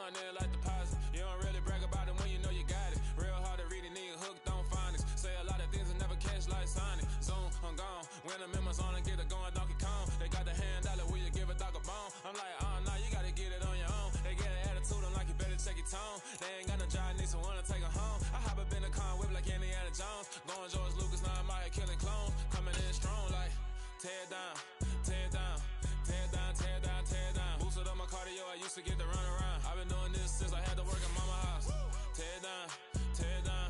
fun, then like deposit. You don't really brag about it when you know you got it. Real hard to read it, nigga hooked on phonics. Say a lot of things and never catch like Sonic. Zoom, I'm gone. When the members on and get it going, Donkey Kong. They got the hand dollar, will you give a dog a bone? I'm like, oh, no, you gotta get it on your own. They get an attitude, I'm like, you better check your tone. They ain't got no job, need someone to take her home. I hop up in the car, whip like Indiana Jones. Going George Lucas, now I'm out here killing clones. Coming in strong like, tear down, tear down, tear down, tear down, tear down. Boosted up my cardio, I used to get to run around. I've been doing this since I had to work in mama house. Tear down, tear down,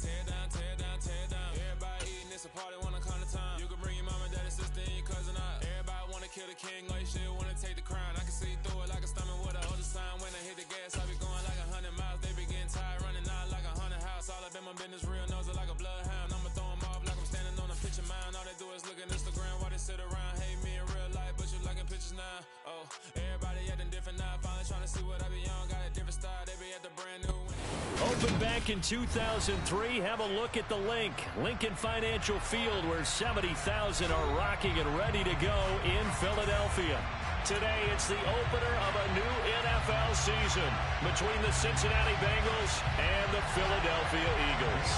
tear down, tear down, tear down. Everybody eating, it's a party when I come to time. You can bring your mama, daddy, sister, and your cousin out. Everybody wanna kill the king, or you shit wanna take the crown. I can see through it like a stomach with a older sign. When I hit the gas, I be going like 100 miles. They be getting tired, running out like a 100 house. All up in my business, real nose it like a bloodhound. I'ma throw 'em off like I'm standing on a picture mound. All they do is look at Instagram while they sit around. Hate me in real life, but you liking pictures now. Oh, everybody acting different now. Finally trying to see what I be on. Got a different style, they be at the brand new one. Opened back in 2003. Have a look at the link. Lincoln Financial Field, where 70,000 are rocking and ready to go in Philadelphia. Today, it's the opener of a new NFL season between the Cincinnati Bengals and the Philadelphia Eagles.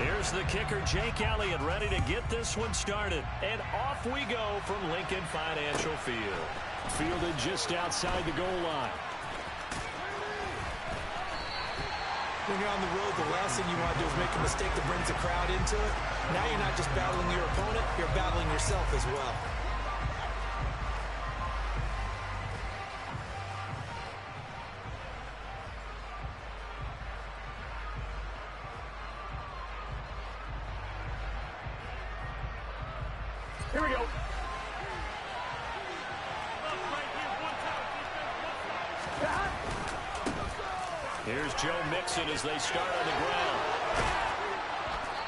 Here's the kicker, Jake Elliott, ready to get this one started. And off we go from Lincoln Financial Field. Fielded just outside the goal line. When you're on the road, the last thing you want to do is make a mistake that brings the crowd into it. Now you're not just battling your opponent, you're battling yourself as well. Here we go. Here's Joe Mixon as they start on the ground.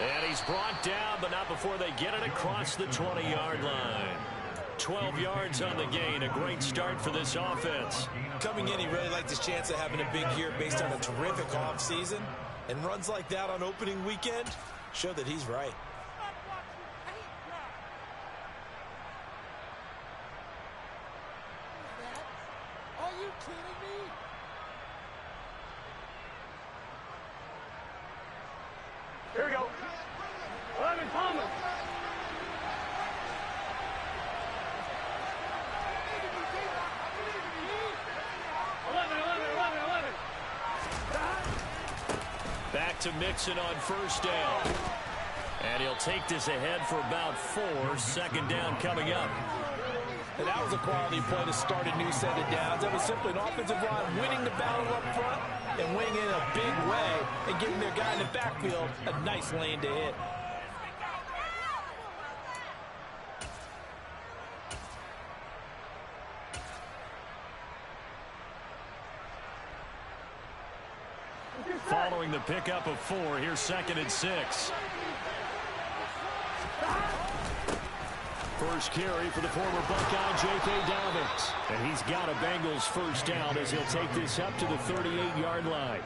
And he's brought down, but not before they get it across the 20-yard line. 12 yards on the gain. A great start for this offense. Coming in, he really liked his chance of having a big year based on a terrific offseason. And runs like that on opening weekend show that he's right. Are you kidding me? Here we go. 11, Thomas. Back to Mixon on first down. And he'll take this ahead for about 4. Second down coming up. And that was a quality play to start a new set of downs. That was simply an offensive line winning the battle up front and winning in a big way and giving their guy in the backfield a nice lane to hit. Following the pickup of 4, here's 2nd and 6. First carry for the former Buckeye, J.K. Dobbins. And he's got a Bengals first down as he'll take this up to the 38-yard line.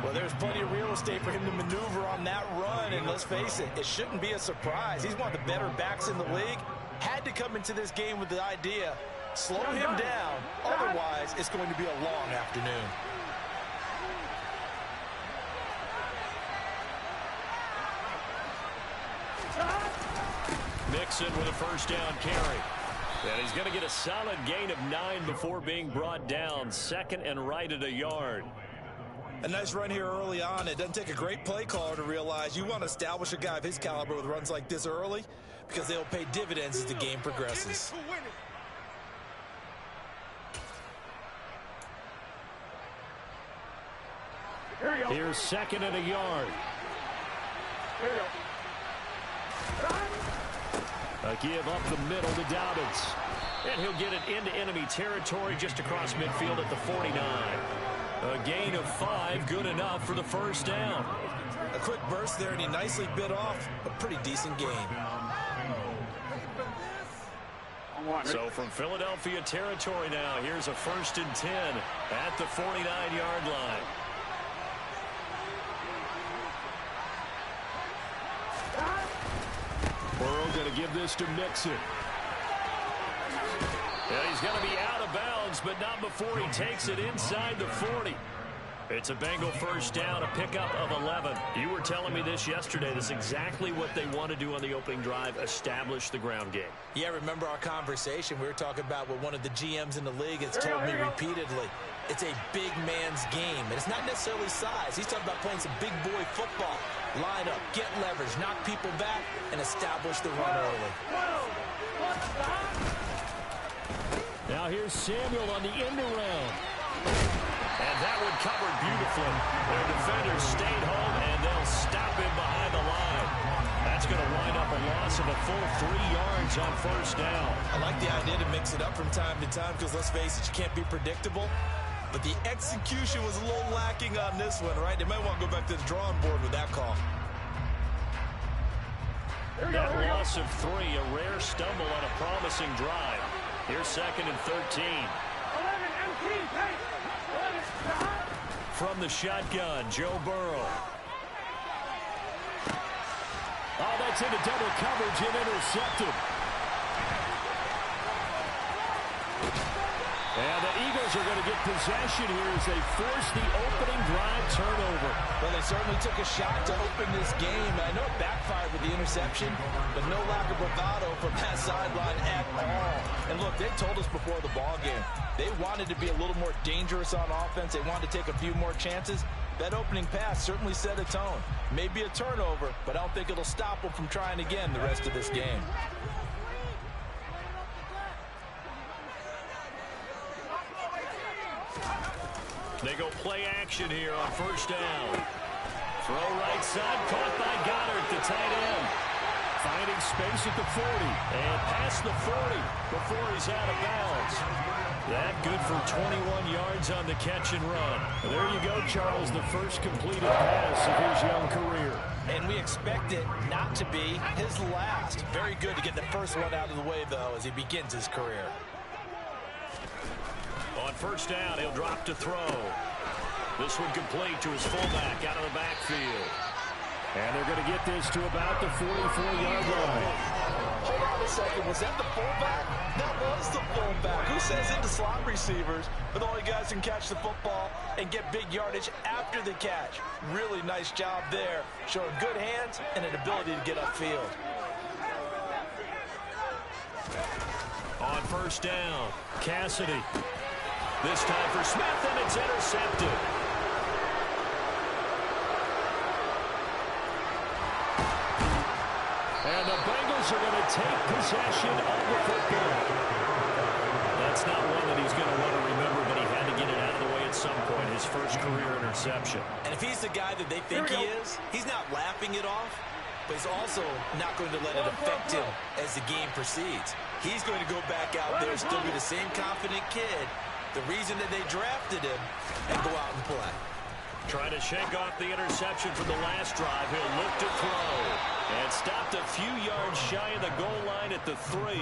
Well, there's plenty of real estate for him to maneuver on that run, and let's face it, it shouldn't be a surprise. He's one of the better backs in the league. Had to come into this game with the idea, slow him down, otherwise it's going to be a long afternoon. Mixon with a first down carry. And he's going to get a solid gain of 9 before being brought down. 2nd and right at a yard. A nice run here early on. It doesn't take a great play caller to realize you want to establish a guy of his caliber with runs like this early because they'll pay dividends as the game progresses. Here's 2nd and a yard. A give up the middle to Dobbins. And he'll get it into enemy territory just across midfield at the 49. A gain of 5, good enough for the first down. A quick burst there, and he nicely bit off a pretty decent gain. So from Philadelphia territory now, here's a 1st and 10 at the 49-yard line. Burrow going to give this to Mixon. And he's going to be out of bounds yards, but not before he takes it inside the 40. It's a Bengal first down, a pickup of 11. You were telling me this yesterday. This is exactly what they want to do on the opening drive, establish the ground game. Yeah, remember our conversation. We were talking about what one of the GMs in the league has told me repeatedly. It's a big man's game, and it's not necessarily size. He's talking about playing some big boy football. Line up, get leverage, knock people back, and establish the run early. Now here's Samuel on the end around. And that one covered beautifully. Their defenders stayed home, and they'll stop him behind the line. That's going to wind up a loss of a full 3 yards on first down. I like the idea to mix it up from time to time because, let's face it, you can't be predictable. But the execution was a little lacking on this one, right? They might want to go back to the drawing board with that call. That loss of 3, a rare stumble on a promising drive. Here's 2nd and 13. From the shotgun, Joe Burrow. Oh, that's into double coverage and intercepted. And the Eagles are going to get possession here as they force the opening drive turnover. Well, they certainly took a shot to open this game. I know it backfired with the interception, but no lack of bravado from that sideline at all. And look, they told us before the ball game, they wanted to be a little more dangerous on offense. They wanted to take a few more chances. That opening pass certainly set a tone. Maybe a turnover, but I don't think it'll stop them from trying again the rest of this game. They go play action here on first down. Throw right side, caught by Goddard, the tight end. Finding space at the 40, and past the 40 before he's out of bounds. That good for 21 yards on the catch and run. There you go, Charles, the first completed pass of his young career. And we expect it not to be his last. Very good to get the first one out of the way, though, as he begins his career. On first down, he'll drop to throw. This one complete to his fullback out of the backfield. And they're going to get this to about the 44-yard line. Hold on a second. Was that the fullback? That was the fullback. Who says into slot receivers with all you guys can catch the football and get big yardage after the catch? Really nice job there, showing good hands and an ability to get upfield. On first down, Cassidy. This time for Smith, and it's intercepted. And the Bengals are going to take possession of the football. That's not one that he's going to want to remember, but he had to get it out of the way at some point, his first career interception. And if he's the guy that they think he is, he's not laughing it off, but he's also not going to let it affect him as the game proceeds. He's going to go back out there, still be the same confident kid, the reason that they drafted him, and go out and play. Trying to shake off the interception from the last drive. He'll look to throw. And stopped a few yards shy of the goal line at the 3.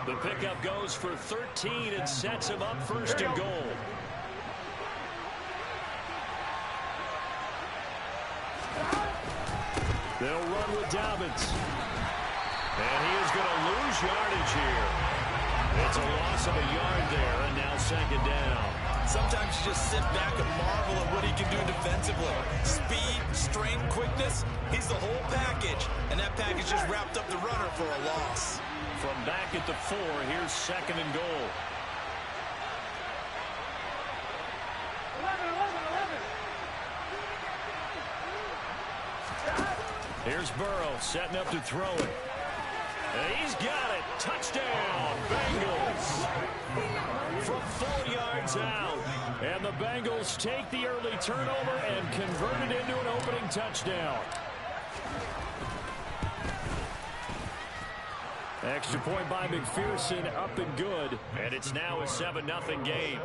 The pickup goes for 13 and sets him up first and goal. They'll run with Dobbins. And he is going to lose yardage here. It's a loss of a yard there, and now second down. Sometimes you just sit back and marvel at what he can do defensively. Speed, strength, quickness, he's the whole package. And that package just wrapped up the runner for a loss. From back at the 4, here's second and goal. 11. Here's Burrow setting up to throw it. And he's got it. Touchdown, Bengals. From 4 yards out. And the Bengals take the early turnover and convert it into an opening touchdown. Extra point by McPherson, up and good. And it's now a 7-0 game.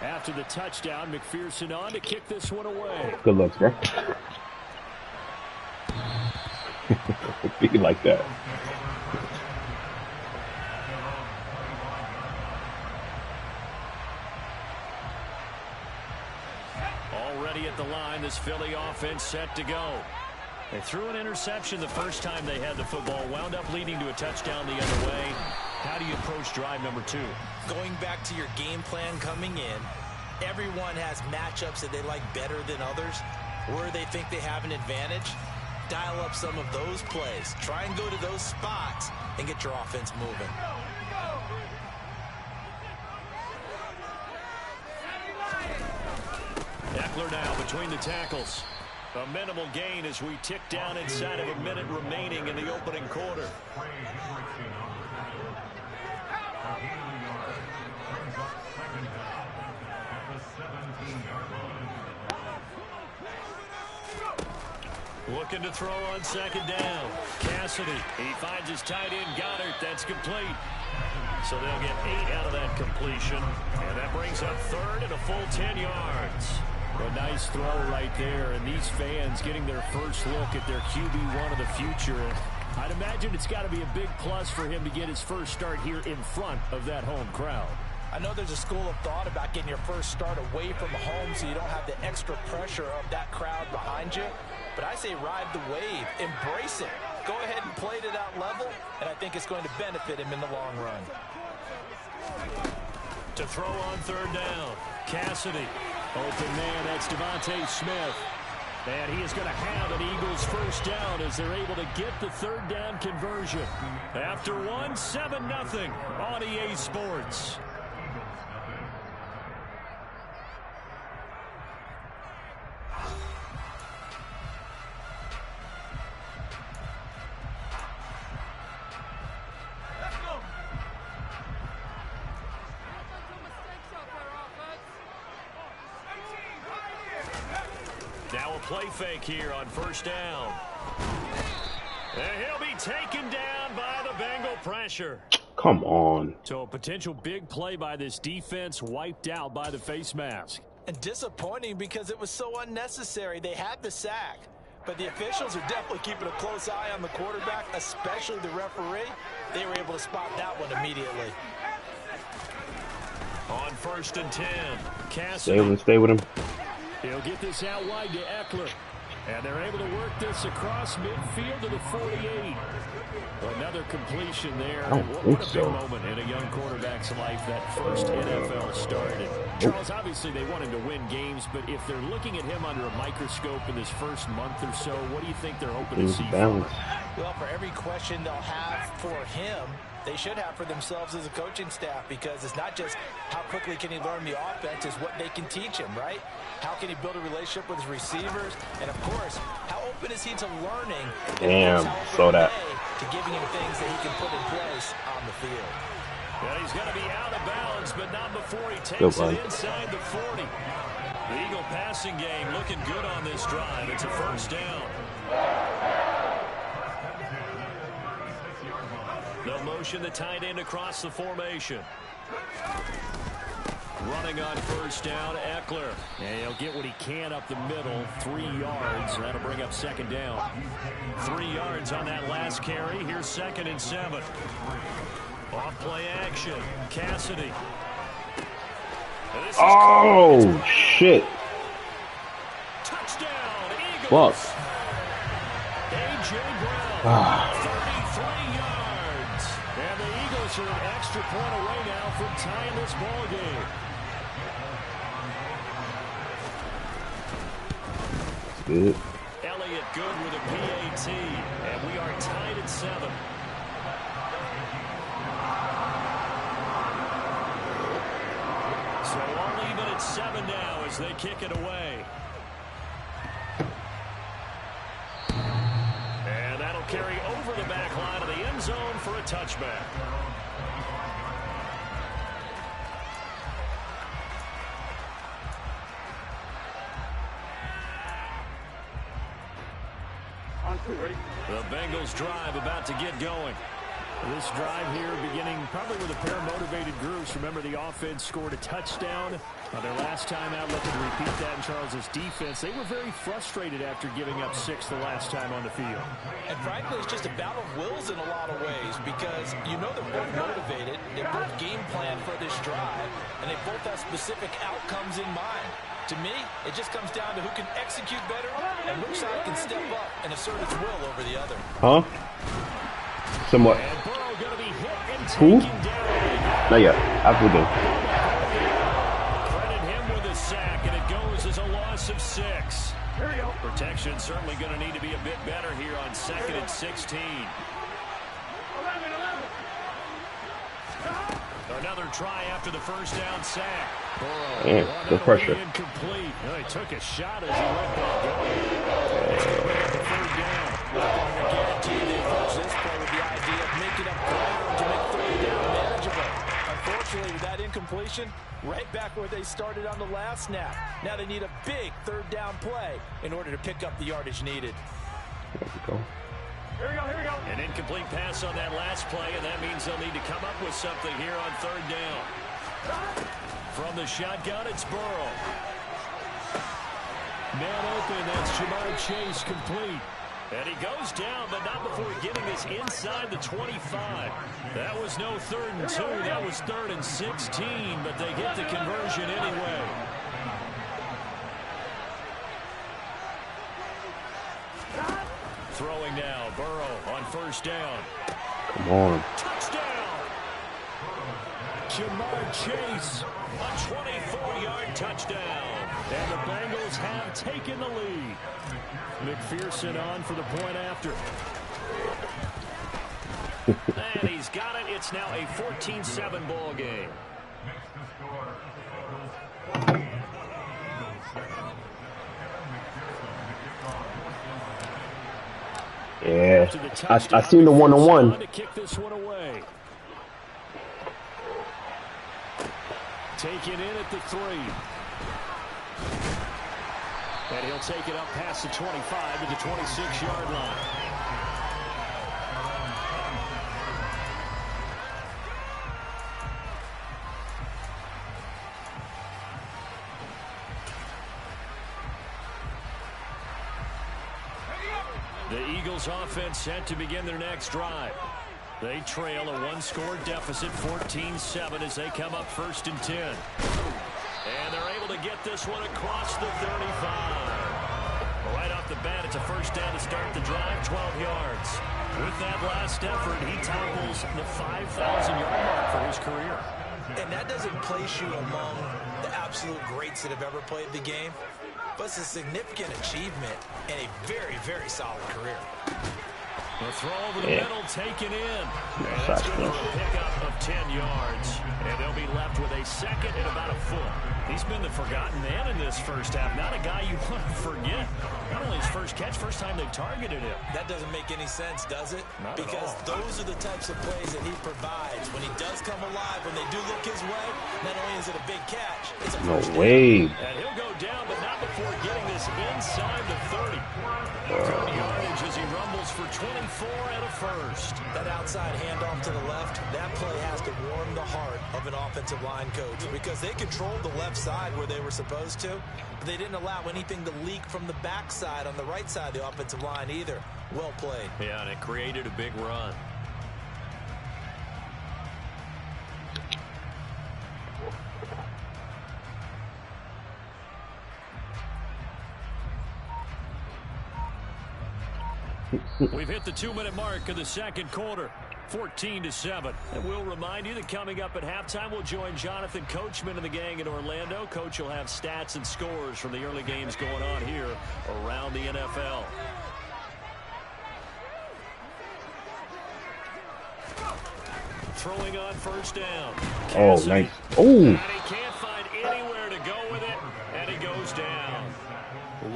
After the touchdown, McPherson on to kick this one away. Good looks, bro. Be like that. All already at the line. This Philly offense set to go. They threw an interception the first time they had the football, wound up leading to a touchdown the other way. How do you approach drive number 2? Going back to your game plan coming in, everyone has matchups that they like better than others, where they think they have an advantage. Dial up some of those plays. Try and go to those spots and get your offense moving. Eckler now between the tackles. A minimal gain as we tick down inside of a minute remaining in the opening quarter. Looking to throw on second down. Cassidy, he finds his tight end Goddard. That's complete. So they'll get 8 out of that completion. And that brings up third and a full 10 yards. A nice throw right there. And these fans getting their first look at their QB1 of the future. I'd imagine it's got to be a big plus for him to get his first start here in front of that home crowd. I know there's a school of thought about getting your first start away from home so you don't have the extra pressure of that crowd behind you. But I say ride the wave. Embrace it. Go ahead and play to that level, and I think it's going to benefit him in the long run. To throw on third down, Cassidy. Open man, that's Devontae Smith. And he is going to have an Eagles first down as they're able to get the third down conversion. After 7-0 on EA Sports. Now a play fake here on first down. And he'll be taken down by the Bengal pressure. Come on. So a potential big play by this defense wiped out by the face mask. And disappointing because it was so unnecessary. They had the sack, but the officials are definitely keeping a close eye on the quarterback, especially the referee. They were able to spot that one immediately. On 1st and 10, Cassidy. Stay with him. He'll get this out wide to Eckler. And they're able to work this across midfield to the 48. Another completion there. What a big moment in a young quarterback's life, that first NFL start. And Charles, obviously they want him to win games, but if they're looking at him under a microscope in this first month or so, what do you think they're hoping to see? Well, for every question they'll have for him, they should have for themselves as a coaching staff, because it's not just how quickly can he learn the offense, it's what they can teach him, right? How can he build a relationship with his receivers? And, of course, how open is he to learning? Damn, saw that. To giving him things that he can put in place on the field. Well, he's going to be out of bounds, but not before he takes it inside the 40. The Eagle passing game looking good on this drive. It's a first down. They'll motion the tight end across the formation. Running on first down, Eckler. And he'll get what he can up the middle, 3 yards. That'll bring up second down. 3 yards on that last carry. Here's 2nd and 7. Off play action, Cassidy. Oh, shit. Touchdown, Eagles. Fuck. A.J. Brown, 33 yards. And the Eagles are an extra point away now from tying this ball game. Good. Elliott good with a PAT, and we are tied at 7. So all even at 7 now as they kick it away. And that'll carry over the back line of the end zone for a touchback. The Bengals drive about to get going. This drive here beginning probably with a pair of motivated groups. Remember, the offense scored a touchdown on their last time out. Looking to repeat that in Charles' defense. They were very frustrated after giving up 6 the last time on the field. And frankly, it's just a battle of wills in a lot of ways because you know they're both motivated. They both game plan for this drive, and they both have specific outcomes in mind. To me, it just comes down to who can execute better and which side can step up and assert its will over the other. Huh? Somewhat. Who? Not yet. After the game. Credit him with a sack, and it goes as a loss of 6. Protection certainly going to need to be a bit better here on 2nd and 16. Another try after the first down sack. Damn, good pressure. Incomplete. Well, he took a shot as he let that go. It's going to bring up the 3rd down. I guarantee they approach this play with the idea of making up ground to make 3rd down manageable. Unfortunately, with that incompletion, right back where they started on the last snap. Now they need a big 3rd down play in order to pick up the yardage needed. There we go. Here we go, here we go. An incomplete pass on that last play, and that means they'll need to come up with something here on 3rd down. From the shotgun, it's Burrow. Man open, that's Jamar Chase complete. And he goes down, but not before getting this inside the 25. That was no 3rd and 2. That was 3rd and 16, but they get the conversion anyway. Throwing now, Burrow on 1st down. Come on. Touchdown! Jamar Chase, a 24-yard touchdown. And the Bengals have taken the lead. McPherson on for the point after. And he's got it. It's now a 14-7 ball game. Yeah, I seen the one-on-one. To kick this one away. Taken in at the 3. And he'll take it up past the 25 to the 26-yard line. The Eagles offense set to begin their next drive. They trail a 1-score deficit, 14-7, as they come up 1st and 10. And they're able to get this one across the 35. Right off the bat, it's a 1st down to start the drive, 12 yards. With that last effort, he topples the 5,000-yard mark for his career. And that doesn't place you among the absolute greats that have ever played the game, but it's a significant achievement and a very, very solid career. The throw over the middle, taken in. And that's good for a pickup of 10 yards. And they'll be left with a 2nd and about a foot. He's been the forgotten man in this first half. Not a guy you want to forget. Not only his first catch, first time they've targeted him. That doesn't make any sense, does it? Not because at all. Those are the types of plays that he provides. When he does come alive, when they do look his way, not only is it a big catch, it's a first down. way. And he'll go down, but not before getting this inside the 30. Good yardage as he rumbles for 24 and a first. That outside handoff to the left, that play has to warm the heart of an offensive line coach because they controlled the left side where they were supposed to, but they didn't allow anything to leak from the backside on the right side of the offensive line either. Well played. Yeah, and it created a big run. We've hit the 2-minute mark of the 2nd quarter, 14-7. And we'll remind you that coming up at halftime, we'll join Jonathan Coachman and the gang in Orlando. Coach will have stats and scores from the early games going on here around the NFL. Throwing on 1st down. Oh, nice. Oh. And he can't find anywhere to go with it, and he goes down.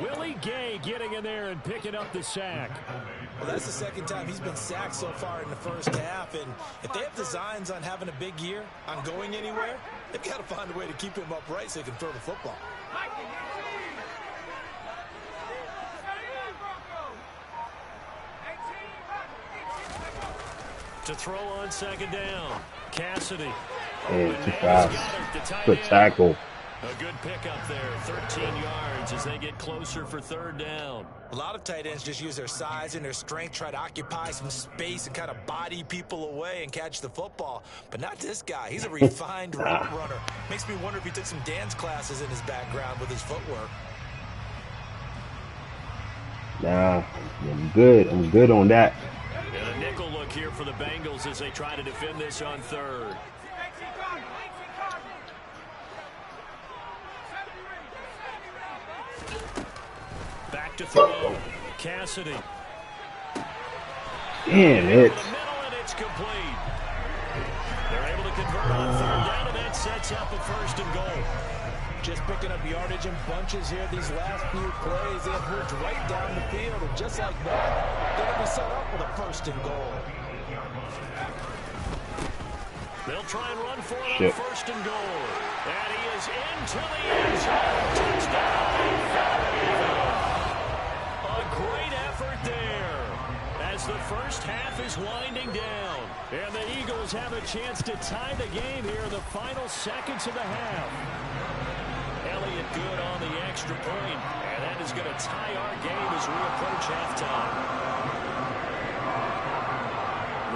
Willie Gay getting in there and picking up the sack. Well, that's the 2nd time he's been sacked so far in the first half, and if they have designs on having a big year, on going anywhere, they've got to find a way to keep him upright so he can throw the football. To throw on second down. Cassidy. And too fast. Good tackle. A good pickup there, 13 yards as they get closer for third down. A lot of tight ends just use their size and their strength, try to occupy some space and kind of body people away and catch the football. But not this guy. He's a refined route runner. Makes me wonder if he took some dance classes in his background with his footwork. Nah, I'm good. I'm good on that. And a nickel look here for the Bengals as they try to defend this on third. Back to throw. Cassidy. Damn it. The middle, and it's complete. They're able to convert on third down, and that sets up a first and goal. Just picking up yardage in bunches here these last few plays. They have moved right down the field, and just like that, they're going to be set up with a first and goal. They'll try and run for it on first and goal. And he is into the end zone. Touchdown. A great effort there as the first half is winding down. And the Eagles have a chance to tie the game here in the final seconds of the half. Elliott good on the extra point, and that is going to tie our game as we approach halftime.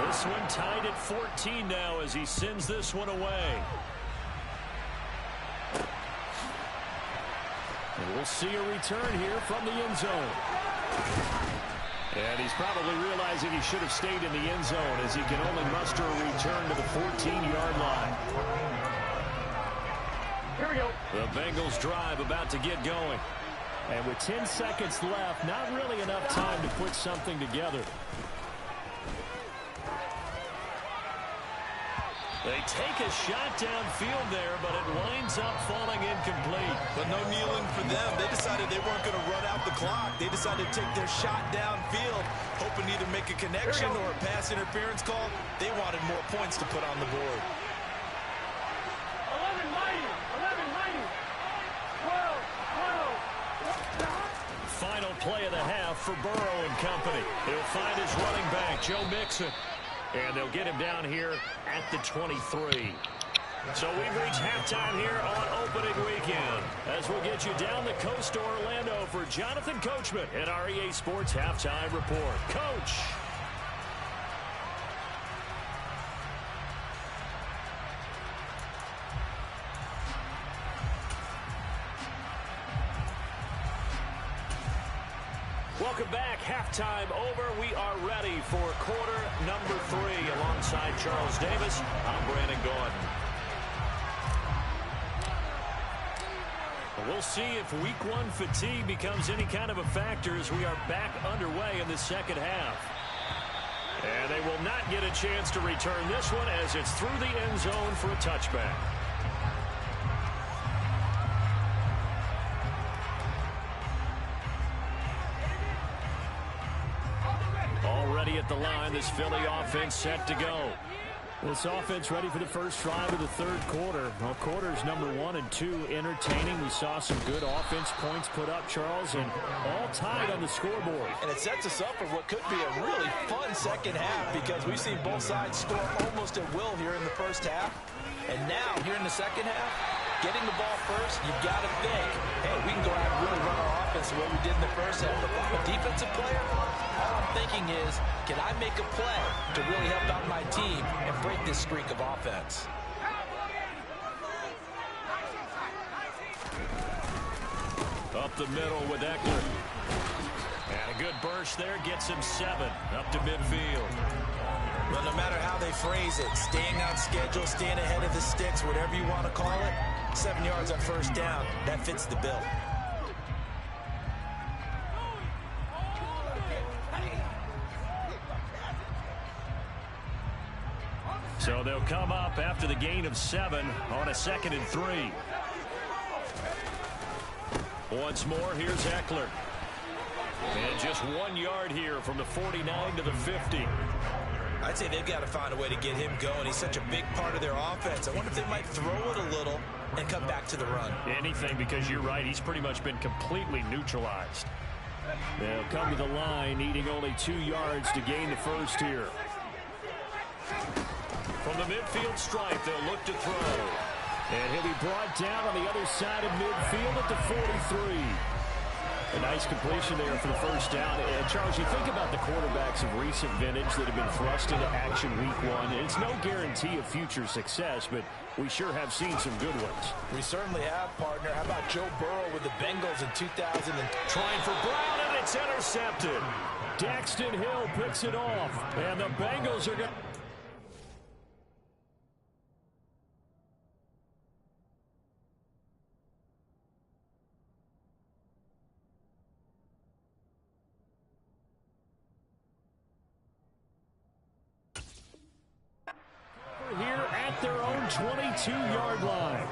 This one tied at 14 now as he sends this one away. And we'll see a return here from the end zone. And he's probably realizing he should have stayed in the end zone as he can only muster a return to the 14-yard line. Here we go. The Bengals drive about to get going. And with 10 seconds left, not really enough time to put something together. They take a shot downfield there, but it winds up falling incomplete. But no kneeling for them. They decided they weren't going to run out the clock. They decided to take their shot downfield, hoping to either make a connection or a pass interference call. They wanted more points to put on the board. 11 mighty, 12. Final play of the half for Burrow and company. He'll find his running back, Joe Mixon. And they'll get him down here at the 23. So we've reached halftime here on opening weekend. As we'll get you down the coast to Orlando for Jonathan Coachman at our EA Sports Halftime Report. Coach. Welcome back. Halftime over. We are ready for quarter number 3 alongside Charles Davis. I'm Brandon Gordon. We'll see if week 1 fatigue becomes any kind of a factor as we are back underway in the second half. And they will not get a chance to return this one as it's through the end zone for a touchback. Already at the line, this Philly offense set to go. This offense ready for the first drive of the third quarter. Well, quarters number 1 and 2 entertaining. We saw some good offense points put up, Charles, and all tied on the scoreboard. And it sets us up for what could be a really fun second half because we've seen both sides score almost at will here in the first half. And now, here in the second half, getting the ball first, you've got to think, hey, we can go out and really run our offense the way we did in the first half. But if I'm a defensive player, all I'm thinking is, can I make a play to really help out my team and break this streak of offense? Up the middle with Eckler. And a good burst there gets him 7 up to midfield. Well, no matter how they phrase it, staying on schedule, staying ahead of the sticks, whatever you want to call it, 7 yards on first down, that fits the bill. So they'll come up after the gain of 7 on a 2nd and 3. Once more, here's Eckler. And just 1 yard here from the 49 to the 50. I'd say they've got to find a way to get him going. He's such a big part of their offense. I wonder if they might throw it a little and come back to the run. Anything, because you're right. He's pretty much been completely neutralized. They'll come to the line, needing only 2 yards to gain the first here. From the midfield stripe, they'll look to throw. And he'll be brought down on the other side of midfield at the 43. A nice completion there for the first down. And Charles, you think about the quarterbacks of recent vintage that have been thrust into action week one. It's no guarantee of future success, but we sure have seen some good ones. We certainly have, partner. How about Joe Burrow with the Bengals in 2000? Trying for Brown, and it's intercepted. Daxton Hill picks it off, and the Bengals are going to... here at their own 22-yard line.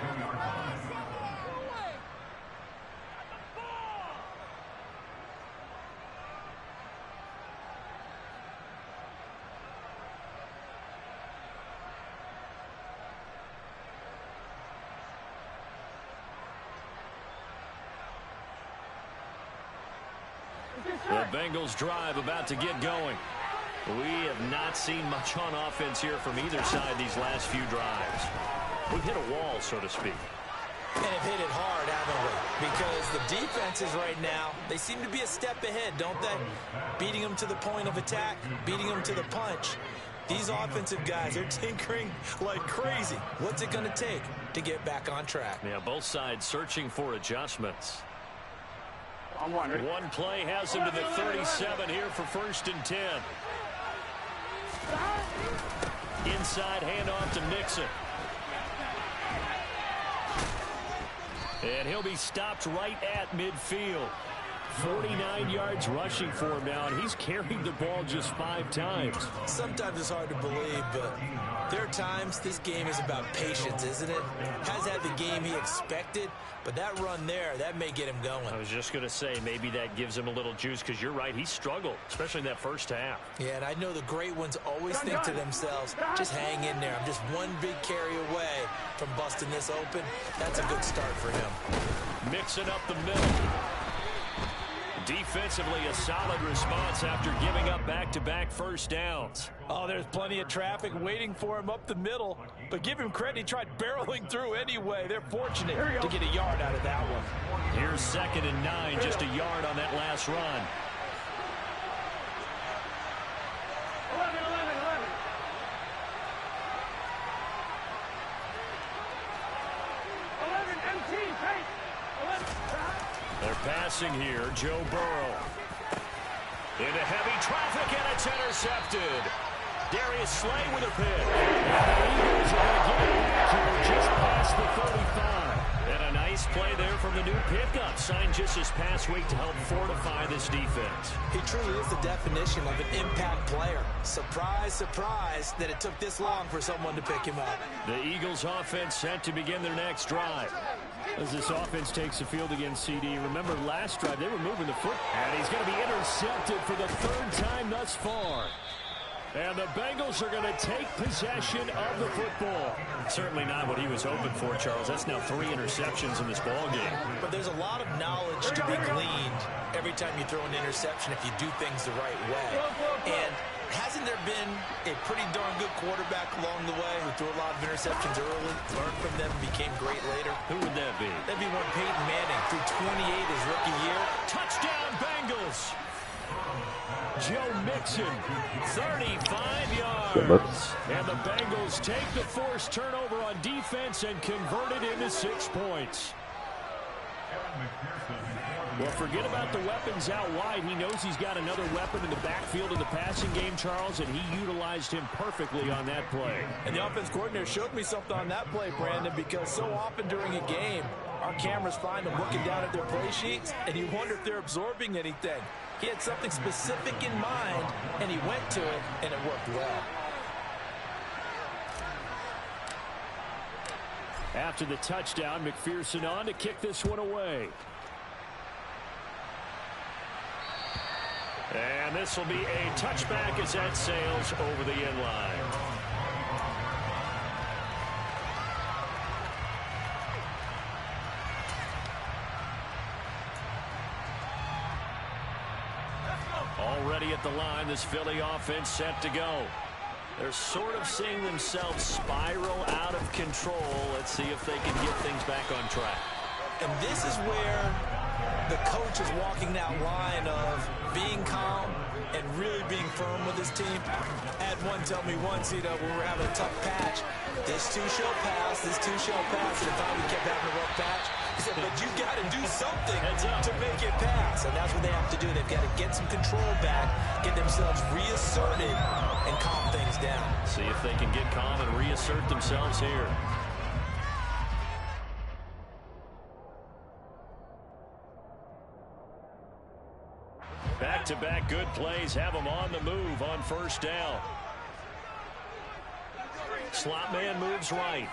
The Bengals drive about to get going. We have not seen much on offense here from either side these last few drives. We've hit a wall, so to speak. And have hit it hard, haven't we? Because the defenses right now, they seem to be a step ahead, don't they? Beating them to the point of attack, beating them to the punch. These offensive guys are tinkering like crazy. What's it going to take to get back on track? Yeah, both sides searching for adjustments. One play has him to the 37 here for 1st and 10. Inside handoff to Mixon. And he'll be stopped right at midfield. 49 yards rushing for him now, and he's carried the ball just 5 times. Sometimes it's hard to believe, but there are times this game is about patience, isn't it? Has had the game he expected, but that run there, that may get him going. I was just going to say, maybe that gives him a little juice, because you're right, he struggled, especially in that first half. Yeah, and I know the great ones always think to themselves, just hang in there. I'm just one big carry away from busting this open. That's a good start for him. Mixing up the middle. Defensively, a solid response after giving up back-to-back first downs. Oh, there's plenty of traffic waiting for him up the middle. But give him credit, he tried barreling through anyway. They're fortunate to get a yard out of that one. Here's 2nd and 9, just a yard on that last run. 11, empty, pace. 11. They're passing here, Joe Burrow. Into heavy traffic, and it's intercepted. Darius Slay with a pick. And the Eagles are going to get it back here just past the 35. And a nice play there from the new pickup. Signed just this past week to help fortify this defense. He truly is the definition of an impact player. Surprise, surprise that it took this long for someone to pick him up. The Eagles offense set to begin their next drive. As this offense takes the field against CD, remember last drive they were moving the foot. And he's going to be intercepted for the 3rd time thus far. And the Bengals are going to take possession of the football. Certainly not what he was hoping for, Charles. That's now 3 interceptions in this ball game. But there's a lot of knowledge to be gleaned every time you throw an interception if you do things the right way. And hasn't there been a pretty darn good quarterback along the way who threw a lot of interceptions early, learned from them, became great later? Who would that be? That'd be one Peyton Manning, threw 28 his rookie year. Touchdown, Bengals! Joe Mixon, 35 yards. And the Bengals take the forced turnover on defense and convert it into 6 points. Well, forget about the weapons out wide. He knows he's got another weapon in the backfield in the passing game, Charles, and he utilized him perfectly on that play. And the offense coordinator showed me something on that play, Brandon, because so often during a game, our cameras find them looking down at their play sheets, and you wonder if they're absorbing anything. He had something specific in mind, and he went to it, and it worked well. After the touchdown, McPherson on to kick this one away. And this will be a touchback as that sails over the end line. Already at the line, this Philly offense set to go. They're sort of seeing themselves spiral out of control. Let's see if they can get things back on track. And this is where the coach is walking that line of being calm and really being firm with his team. I had one tell me once, when we were having a tough patch, this too shall pass, this too shall pass. And if we kept having a rough patch, he said, but you got to do something to make it pass. And that's what they have to do. They've got to get some control back, get themselves reasserted, and calm things down. See if they can get calm and reassert themselves here. Back-to-back good plays have them on the move on first down. Slot man moves right.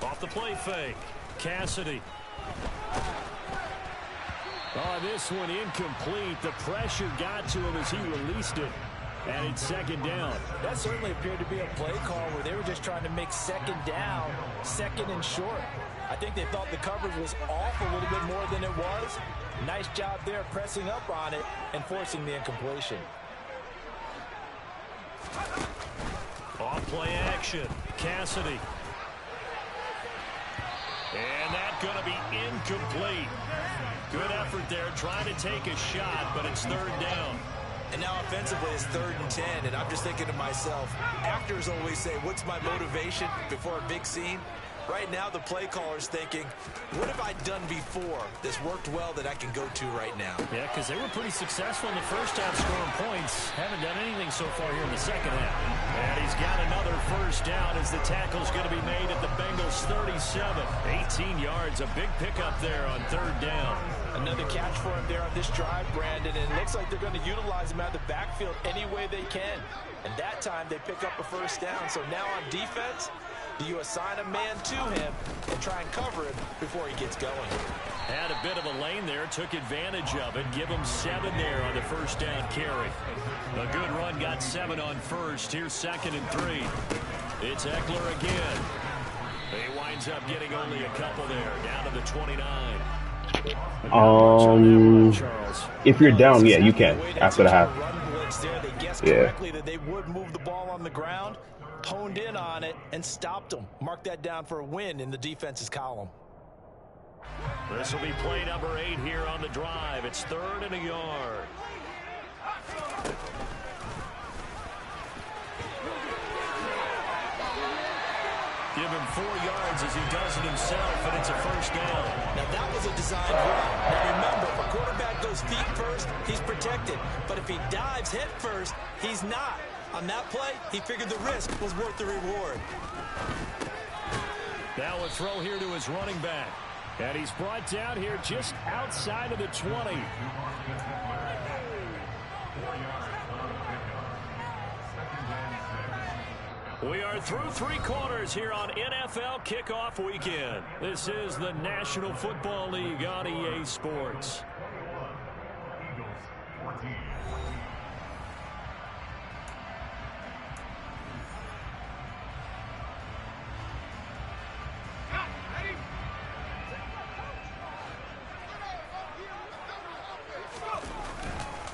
Off the play fake. Cassidy. Oh, this one incomplete. The pressure got to him as he released it. And it's second down. That certainly appeared to be a play call where they were just trying to make second down, second and short. I think they thought the coverage was off a little bit more than it was. Nice job there pressing up on it and forcing the incompletion. Off play action. Cassidy. And that's going to be incomplete. Good effort there trying to take a shot, but it's third down. And now offensively it's 3rd and 10, and I'm just thinking to myself, actors always say, what's my motivation before a big scene? Right now the play caller's thinking, what have I done before that's worked well that I can go to right now? Yeah, because they were pretty successful in the first half scoring points. Haven't done anything so far here in the second half. And he's got another first down as the tackle's going to be made at the Bengals 37. 18 yards, a big pickup there on third down. Another catch for him there on this drive, Brandon, and it looks like they're going to utilize him out of the backfield any way they can. And that time they pick up a first down. So now on defense, do you assign a man to him and try and cover him before he gets going? Had a bit of a lane there, took advantage of it. Give him 7 there on the first down carry. A good run, got 7 on first. Here's 2nd and 3. It's Eckler again. He winds up getting only a couple there, down to the 29. If you're down, yeah, you can after the half. They guessed correctly that they would move the ball on the ground, honed in on it, and stopped them. Mark that down for a win in the defense's column. This will be play number 8 here on the drive. It's 3rd and a yard. Give him 4 yards as he does it himself, and it's a first down. Now, that was a designed run. Now, remember, if a quarterback goes feet first, he's protected. But if he dives head first, he's not. On that play, he figured the risk was worth the reward. Now a throw here to his running back. And he's brought down here just outside of the 20. We are through 3 quarters here on NFL Kickoff Weekend. This is the National Football League on EA Sports.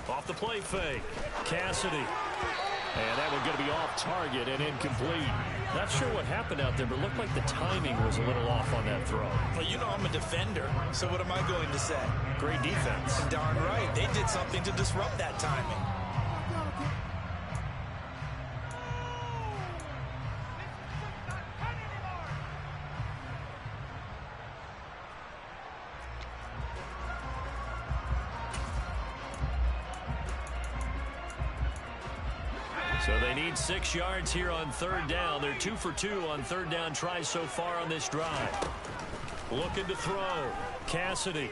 Off the play fake. Cassidy. And that one going to be off target and incomplete. Not sure what happened out there, but it looked like the timing was a little off on that throw. Well, you know I'm a defender, so what am I going to say? Great defense. Darn right. They did something to disrupt that timing. So they need 6 yards here on third down. They're 2 for 2 on third down tries so far on this drive. Looking to throw. Cassidy.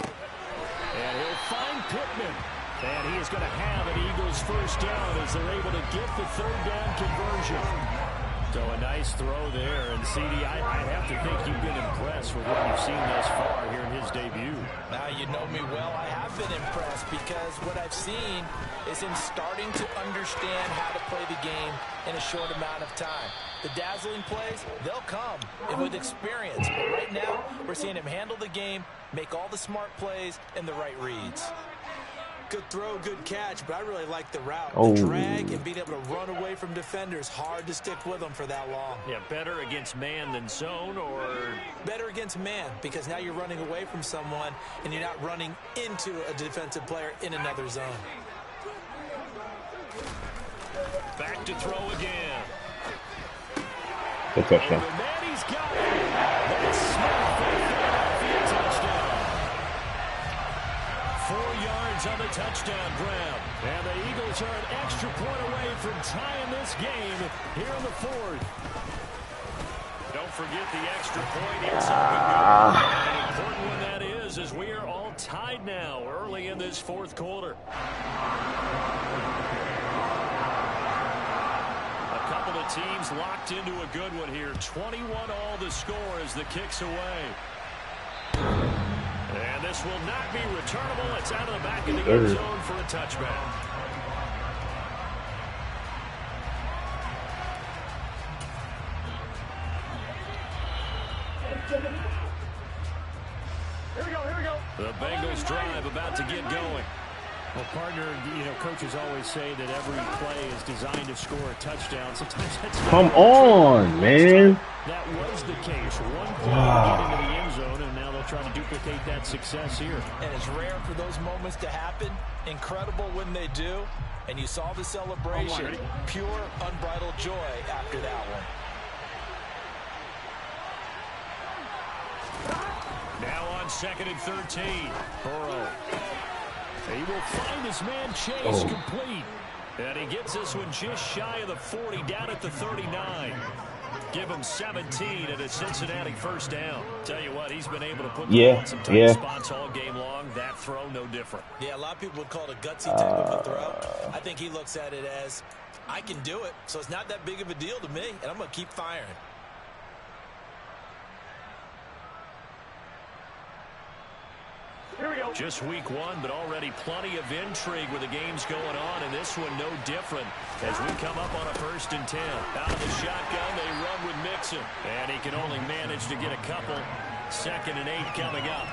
And he'll find Pittman. And he is going to have an Eagles first down as they're able to get the third down conversion. So a nice throw there. And, CD, I have to think you've been impressed with what you've seen thus far here in his debut. Now, you know me well. I have been impressed because what I've seen is him starting to understand how to play the game in a short amount of time. The dazzling plays, they'll come and with experience. But right now, we're seeing him handle the game, make all the smart plays, and the right reads. Good throw, good catch, but I really like the route. Oh. The drag and being able to run away from defenders, hard to stick with them for that long. Yeah, better against man than zone, or? Better against man, because now you're running away from someone and you're not running into a defensive player in another zone. Back to throw again. Good touchdown. And he's got it. That's Smith for the Philadelphia touchdown. 4 yards on the touchdown grab. And the Eagles are an extra point away from tying this game here in the fourth. Don't forget the extra point here. An important one that is, as we are all tied now early in this fourth quarter. Teams locked into a good one here. 21 all the score as the kick's away. And this will not be returnable. It's out of the back of the end zone for a touchback. Here we go. The Bengals drive about to get going. Well, partner, coaches always say that every play is designed to score a touchdown. Sometimes that's Come on, man. That was the case. One play to get into the end zone, and now they'll try to duplicate that success here. And it's rare for those moments to happen. Incredible when they do. And you saw the celebration. Pure, unbridled joy after that one. Now on 2nd and 13. Burrow. He will find his man Chase complete. And he gets this one just shy of the 40, down at the 39. Give him 17 at a Cincinnati first down. Tell you what, he's been able to put the ball in some tight spots all game long. That throw, no different. Yeah, a lot of people would call it a gutsy type of a throw. I think he looks at it as, I can do it, so it's not that big of a deal to me, and I'm going to keep firing. Here we go. Just week one, but already plenty of intrigue with the games going on, and this one no different as we come up on a 1st and 10. Out of the shotgun, they run with Mixon, and he can only manage to get a couple. 2nd and 8 coming up.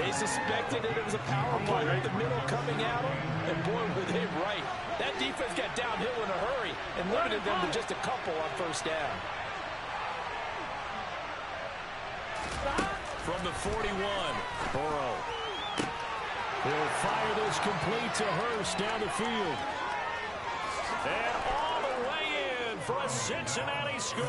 They suspected that it was a power play right the middle coming at them, and boy, were they right. That defense got downhill in a hurry and limited them to just a couple on 1st down. From the 41, Burrow. He'll fire this complete to Hurst down the field. And all the way in for a Cincinnati score.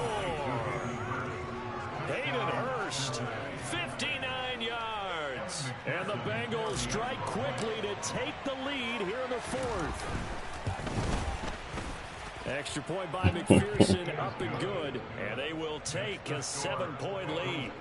Hayden Hurst, 59 yards. And the Bengals strike quickly to take the lead here in the fourth. Extra point by McPherson, up and good. And they will take a 7-point lead.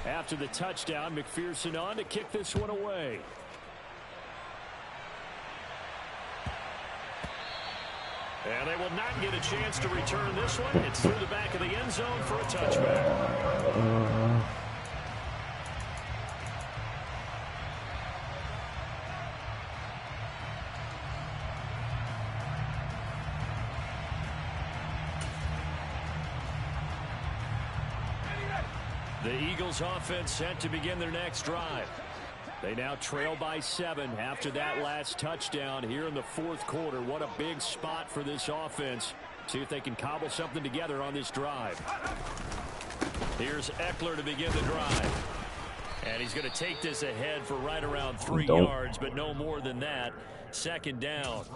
After the touchdown, McPherson on to kick this one away. And they will not get a chance to return this one. It's through the back of the end zone for a touchback. The Eagles offense set to begin their next drive. They now trail by 7 after that last touchdown here in the fourth quarter. What a big spot for this offense. See if they can cobble something together on this drive. Here's Eckler to begin the drive. And he's going to take this ahead for right around 3 yards, but no more than that. 2nd down.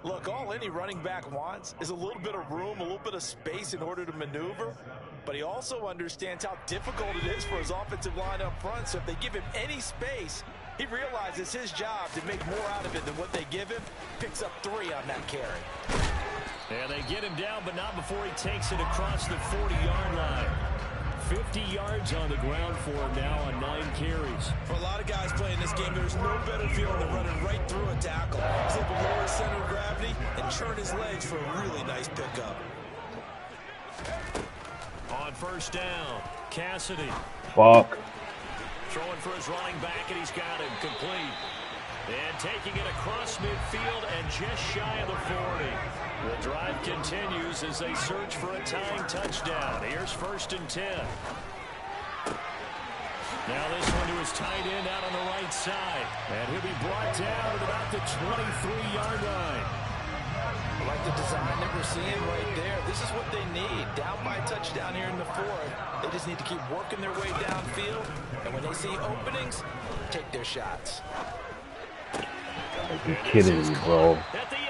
Look, all any running back wants is a little bit of room, a little bit of space in order to maneuver. But he also understands how difficult it is for his offensive line up front. So if they give him any space, he realizes his job to make more out of it than what they give him. Picks up 3 on that carry. And they get him down, but not before he takes it across the 40-yard line. 50 yards on the ground for him now on 9 carries. For a lot of guys playing this game, there's no better feeling than running right through a tackle. He's able to lower his center of gravity and churn his legs for a really nice pickup. On first down. Cassidy. Fuck. Throwing for his running back, and he's got him complete. And taking it across midfield and just shy of the 40. The drive continues as they search for a tying touchdown. Here's 1st and 10. Now this one to his tight end out on the right side. And he'll be brought down at about the 23-yard line. I like the design that we're seeing right there. This is what they need. Down by a touchdown here in the 4th. They just need to keep working their way downfield. And when they see openings, take their shots. You're kidding me, bro. At the 8.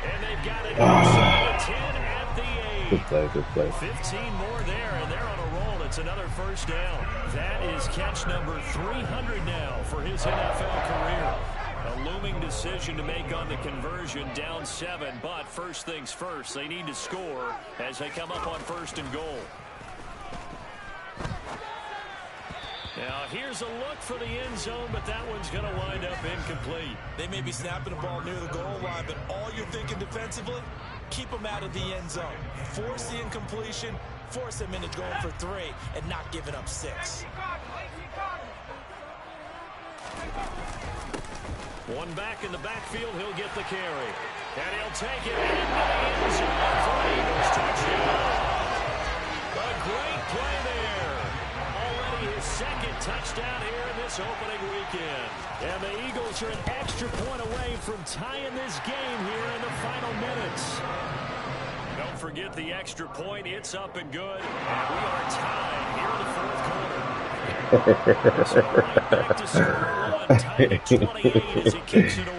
And they've got it inside the 10 at the 8. Good play, good play. 15 more there, and they're on a roll. It's another first down. That is catch number 300 now for his NFL career. A looming decision to make on the conversion, down 7, but first things first, they need to score as they come up on 1st and goal. Now, here's a look for the end zone, but that one's going to wind up incomplete. They may be snapping the ball near the goal line, but all you're thinking defensively, keep them out of the end zone. Force the incompletion, force them into going for 3, and not giving up 6. One back in the backfield, he'll get the carry. And he'll take it into the end zone for an Eagles touchdown. A great play there. Already his 2nd touchdown here in this opening weekend. And the Eagles are an extra point away from tying this game here in the final minutes. Don't forget the extra point. It's up and good. And we are tied here in the 4th quarter. So right back to square one. Tied at 28 as he kicks it away.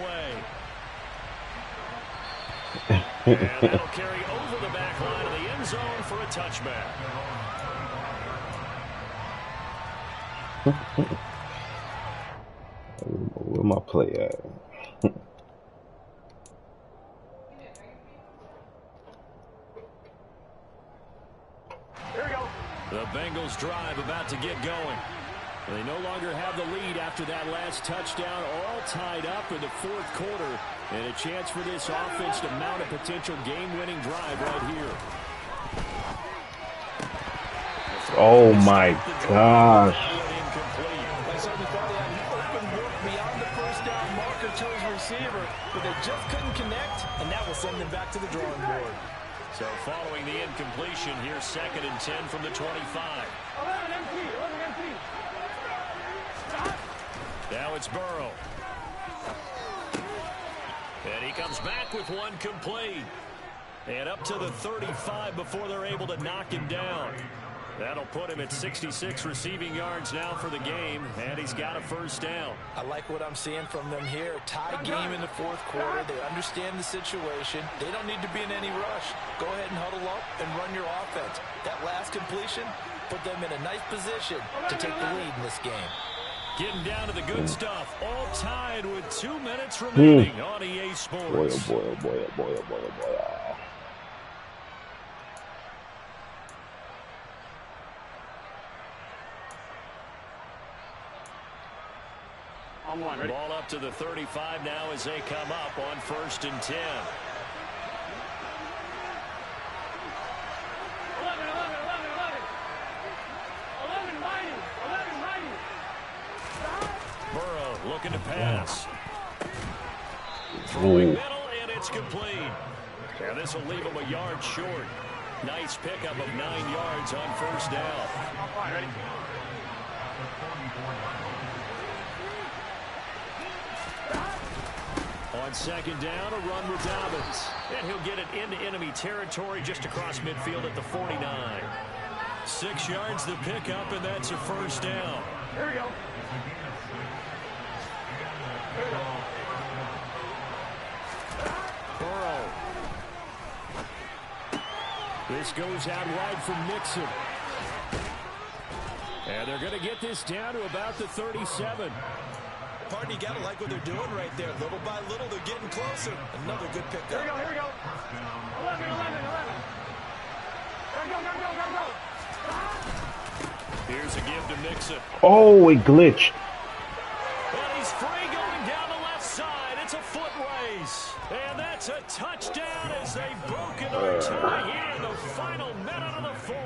And that'll carry over the back line of the end zone for a touchback. Where my play at? Here we go. The Bengals drive about to get going. They no longer have the lead after that last touchdown, all tied up in the 4th quarter. And a chance for this offense to mount a potential game-winning drive right here. Oh my gosh. I certainly thought they had an open look beyond the first down marker to his receiver, but they just couldn't connect, and that will send them back to the drawing board. So following the incompletion, here's 2nd and 10 from the 25. 11 empty. Now it's Burrow. And he comes back with one complete. And up to the 35 before they're able to knock him down. That'll put him at 66 receiving yards now for the game, and he's got a first down. I like what I'm seeing from them here. Tie game in the 4th quarter. They understand the situation. They don't need to be in any rush. Go ahead and huddle up and run your offense. That last completion put them in a nice position to take the lead in this game. Getting down to the good stuff. All tied with 2 minutes remaining on EA Sports. Boy, oh boy, oh boy, oh boy, oh boy, oh boy. Ball up to the 35 now as they come up on 1st and 10. 11. Burrow looking to pass. Throwing middle, and it's complete. And this will leave him a yard short. Nice pickup of 9 yards on first down. All right, ready? On 2nd down, a run with Dobbins. And he'll get it into enemy territory just across midfield at the 49. 6 yards the pickup, and that's a first down. Here we go. Burrow. This goes out wide from Mixon. And they're going to get this down to about the 37. Pardon, you got to like what they're doing right there. Little by little, they're getting closer. Another good pickup. Here we go. 11. Go. Here's a give to Mixon. Oh, it glitched. And he's free going down the left side. It's a foot race. space. And that's a touchdown as they've broken our tie here in the final minute of the fourth.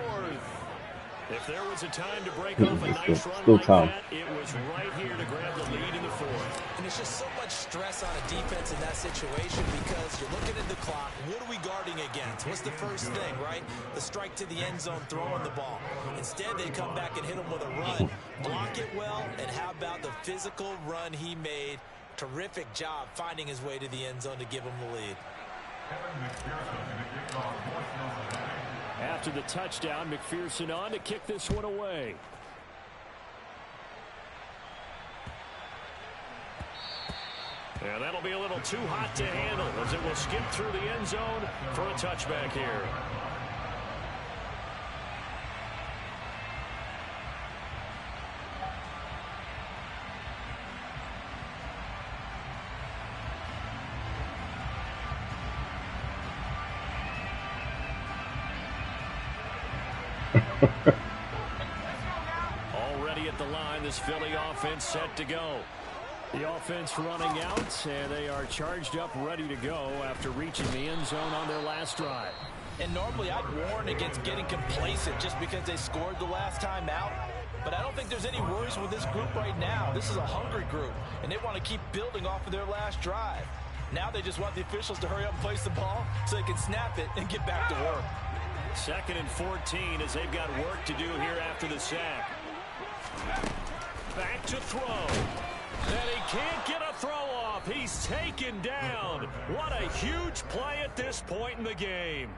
If there was a time to break off a nice run like that, it was right here to grab the lead in the fourth. And it's just so much stress on a defense in that situation because you're looking at the clock. What are we guarding against? What's the first thing, right? The strike to the end zone, throwing the ball. Instead, they come back and hit him with a run. Block it well, and how about the physical run he made? Terrific job finding his way to the end zone to give him the lead. After the touchdown, McPherson on to kick this one away. And that'll be a little too hot to handle as it will skip through the end zone for a touchback here. Already at the line, this Philly offense set to go. The offense running out, and they are charged up, ready to go after reaching the end zone on their last drive. And normally I'd warn against getting complacent just because they scored the last time out. But I don't think there's any worries with this group right now. This is a hungry group, and they want to keep building off of their last drive. Now they just want the officials to hurry up and place the ball so they can snap it and get back to work. 2nd and 14 as they've got work to do here after the sack. Back to throw. And he can't get a throw off. He's taken down. What a huge play at this point in the game.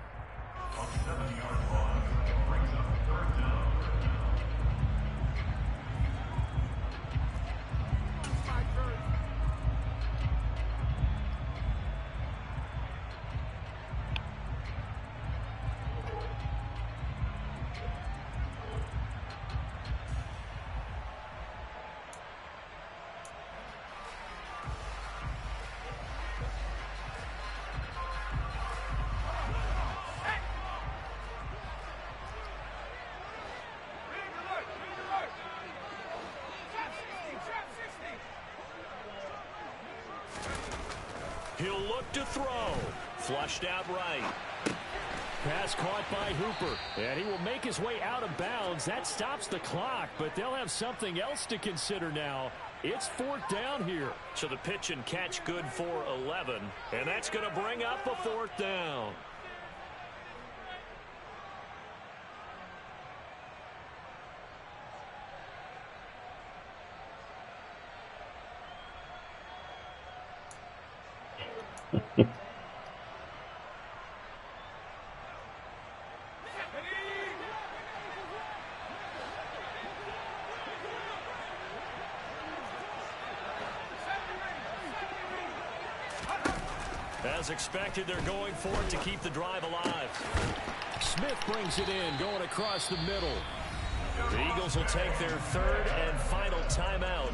He'll look to throw. Flushed out right. Pass caught by Hooper. And he will make his way out of bounds. That stops the clock, but they'll have something else to consider now. It's 4th down here. So the pitch and catch good for 11. And that's going to bring up a 4th down. As expected, they're going for it to keep the drive alive. Smith brings it in, going across the middle. The Eagles will take their 3rd and final timeout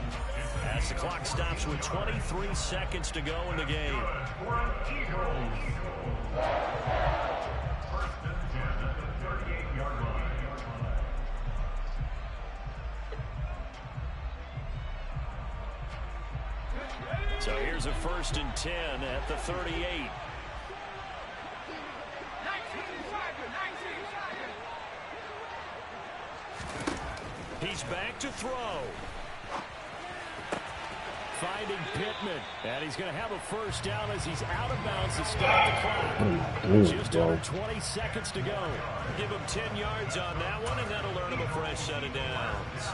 as the clock stops with 23 seconds to go in the game. So here's a 1st and 10 at the 38. He's back to throw. Finding Pittman. And he's going to have a 1st down as he's out of bounds to start the clock. Just under 20 seconds to go. Give him 10 yards on that one, and that'll earn him a fresh set of downs.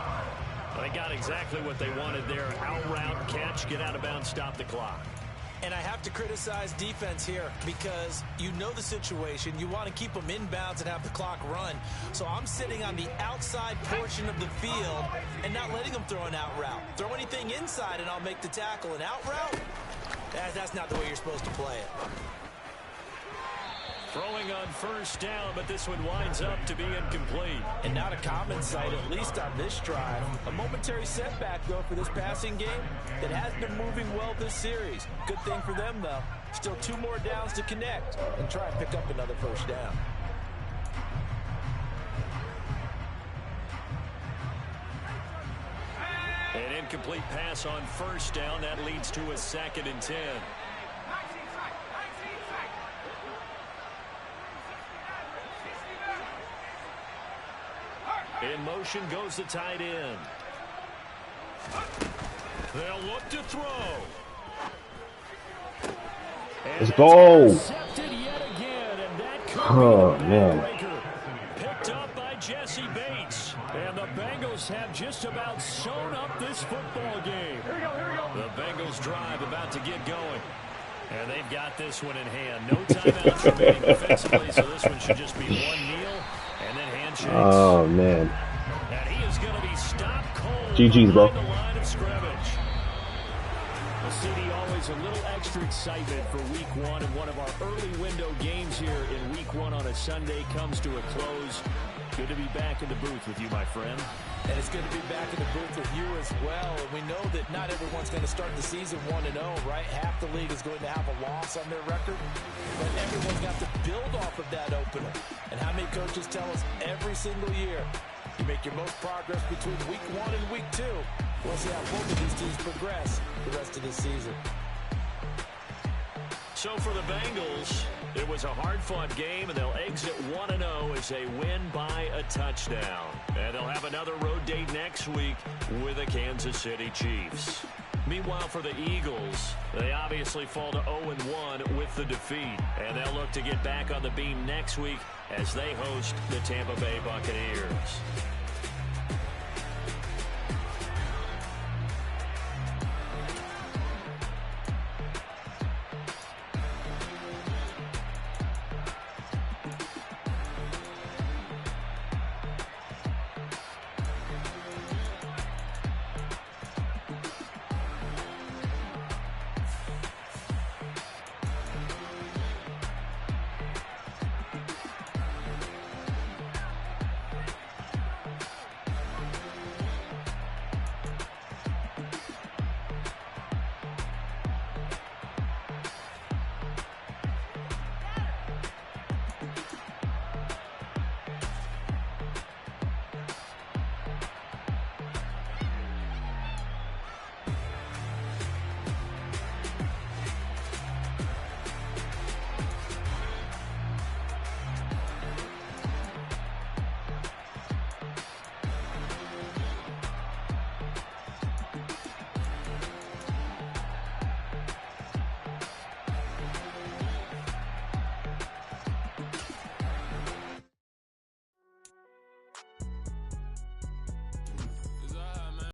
They got exactly what they wanted there. Out route, catch, get out of bounds, stop the clock. And I have to criticize defense here because you know the situation. You want to keep them inbounds and have the clock run. So I'm sitting on the outside portion of the field and not letting them throw an out route. Throw anything inside and I'll make the tackle. An out route? That's not the way you're supposed to play it. Throwing on 1st down, but this one winds up to be incomplete. And not a common sight, at least on this drive. A momentary setback, though, for this passing game that has been moving well this series. Good thing for them, though. Still 2 more downs to connect and try and pick up another 1st down. An incomplete pass on 1st down. That leads to a 2nd and 10. in motion goes the tight end. They'll look to throw. And let's go. intercepted yet again, and that could Oh, be a man. backbreaker. Picked up by Jesse Bates. And the Bengals have just about sewn up this football game. Here we go, here we go. The Bengals drive about to get going. And they've got this one in hand. No timeouts remaining defensively, so this one should just be one kneel and then handshakes. Oh, man. And he is going to be stopped cold GG's, bro. behind the line of scrimmage. Well, CD, always a little extra excitement for Week 1, and one of our early window games here in Week 1 on a Sunday comes to a close. Good to be back in the booth with you, my friend. And it's good to be back in the booth with you as well. And we know that not everyone's going to start the season 1-0, right? Half the league is going to have a loss on their record. But everyone's got to build off of that opener. And how many coaches tell us every single year, you make your most progress between Week 1 and Week 2. We'll see how both of these teams progress the rest of the season. So for the Bengals, it was a hard-fought game, and they'll exit 1-0 as they win by a touchdown. And they'll have another road date next week with the Kansas City Chiefs. Meanwhile, for the Eagles, they obviously fall to 0-1 with the defeat. And they'll look to get back on the beam next week as they host the Tampa Bay Buccaneers.